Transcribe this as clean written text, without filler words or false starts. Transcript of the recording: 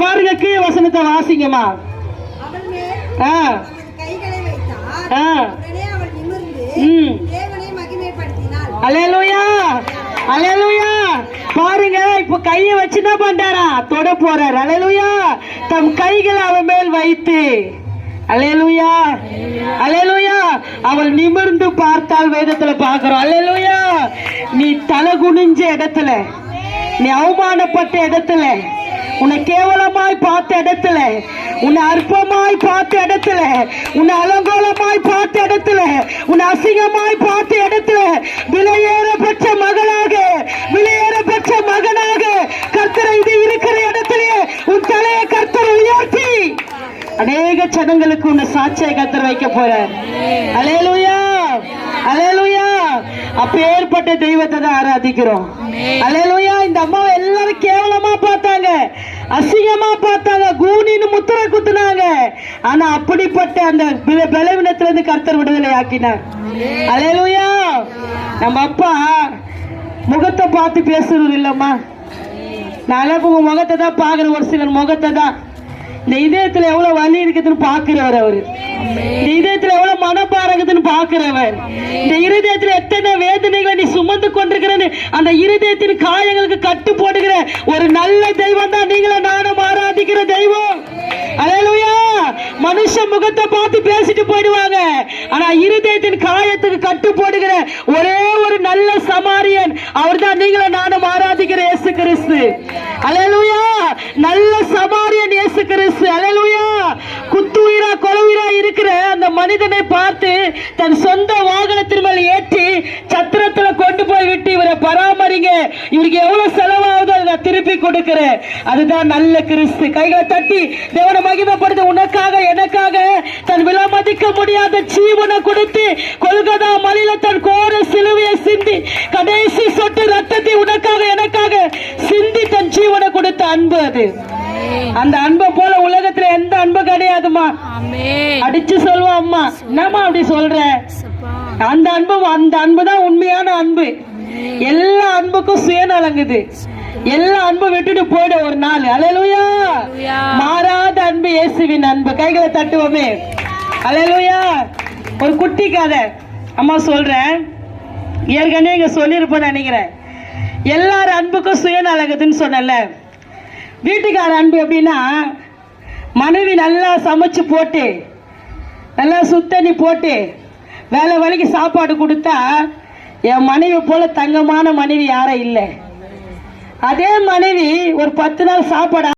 பாருங்க, கீழ வசனத்தை வாசிங்கம்மா. அல்லேலூயா, அல்லேலூயா. பாருங்க, இப்ப கையை வச்சு என்ன பண்றாரா? தொட போறார். அல்லேலூயா. தம் கைகளை அவன் மேல் வைத்து, அல்லேலூயா, அல்லேலூயா. அவள் நிமிர்ந்து பார்த்தால் வேதத்துல பாக்குறோம். அல்லேலூயா. நீ தலை குனிஞ்ச இடத்துல, நீ அவமானப்பட்ட இடத்துல, உன்னை கேவலமாய் பார்த்த இடத்துல, உன்னை அற்பமாய் பார்த்த இடத்துல, உன்னை அலங்கோலமாய் பார்த்த இடத்துல, உன்னை அசிங்கமாய் பார்த்த இடத்துல, விலையேறப்பட்ட மகளாக, விலையேறப்பட்ட மகனாக கர்த்தர் இது இருக்கிற இடத்திலே உன் தலையை கர்த்தர் உயர்த்தி அநேக ஜனங்களுக்கு உன்னை சாட்சியை கர்த்தர் வைக்க போற. அல்லேலூயா, அல்லேலூயா. அப்பேற்பட்ட தெய்வத்தை தான் ஆராதிக்கிறோம். அல்லேலூயா. இந்த அம்மாவை எல்லாரும் கேவலமா பார்த்தாங்க, அசிங்கமா பார்த்தாங்க, கூனின்னு முத்திரை குத்துனாங்க. ஆனா அப்படிப்பட்ட அந்த பலவீனத்துல இருந்து கர்த்தர் விடுதலை ஆக்கினார். அல்லேலூயா. நம்ம அப்பா முகத்தை பார்த்து பேசுறது இல்லம்மா. நான் உங்க முகத்தை தான் பாக்குறேன், ஒரு சிலர் முகத்தை தான். இந்த இதயத்துல எவ்வளவு வலி இருக்குதுன்னு பாக்குறவர் அவரு. இந்த இதயத்துல எவ்வளவு மனப்பாரம் இருக்குதுன்னு பாக்குறவர். இந்த இருதயத்துல எத்தனை வேதனைகளை நீ சுமந்து கொண்டிருக்கிறன்னு அந்த இருதயத்தின் காயங்களுக்கு கட்டு போடுகிற ஒரு நல்ல தெய்வம் தான் நீங்கள நானும் ஆராதிக்கிற தெய்வம். அல்லேலூயா. மனுஷ முகத்தை பார்த்து பேசிட்டு போயிடுவாங்க, ஆனா இருதயத்தின் காயத்துக்கு கட்டு போடுகிற ஒரே ஒரு நல்ல சமாரியன் அவர் தான் நீங்கள நானும் ஆராதிக்கிற இயேசு கிறிஸ்து. அல்லேலூயா. நல்ல சமாரியன் இயேசு கிறிஸ்து. அல்லேலூயா. குத்துயிரா கொலவுயிரா இருக்கிற அந்த மனிதனை பார்த்து தன் சொந்த வாகனத்தின் மேல் ஏற்றி சத்திரத்துல கொண்டு போய் விட்டு இவரை பராமரிங்க, இவருக்கு எவ்வளவு செலவாகுதோ அதை திருப்பி கொடுக்கிறேன். அதுதான் நல்ல கிறிஸ்து. கைகளை தட்டி தேவனை மகிமைப்படுத்த உனக்காக எனக்காக தன் விலைமதிக்க முடியாத ஜீவனை கொடுத்து கொல்கதா மலையில தன் கோர சிலுவையை சிந்தி கடைசி சொட்டு ரத்தத்தை உனக்காக எனக்காக சிந்தி தன் ஜீவனை கொடுத்த அன்பு அது. அந்த அன்பை போல உலகத்துல எந்த அன்பு கிடையாதுமா. அடிச்சு சொல்லுவோம், அம்மா என்னம்மா அப்படி சொல்ற? அந்த அன்பு தான் உண்மையான அன்பு. எல்லா அன்புக்கும் சுயநலங்குது. எல்லா அன்பு விட்டுட்டு போயிட ஒரு நாள். அல்லேலூயா. மாறாத அன்பு இயேசுவின் அன்பு. கைகளை தட்டுவோமே. அல்லேலூயா. ஒரு குட்டி கதை அம்மா சொல்றேன், ஏற்கனவே இங்க சொல்லிருப்பேன் நினைக்கிறேன். எல்லாரும் அன்புக்கும் சுயநலங்குதுன்னு சொன்னல. வீட்டுக்கார அன்பு எப்படின்னா, மனைவி நல்லா சமைச்சு போட்டு நல்லா சுத்தண்ணி போட்டு வேலை வேலைக்கு சாப்பாடு கொடுத்தா என் மனைவி போல தங்கமான மனைவி யாரும் இல்லை. அதே மனைவி ஒரு 10 நாள் சாப்பாடு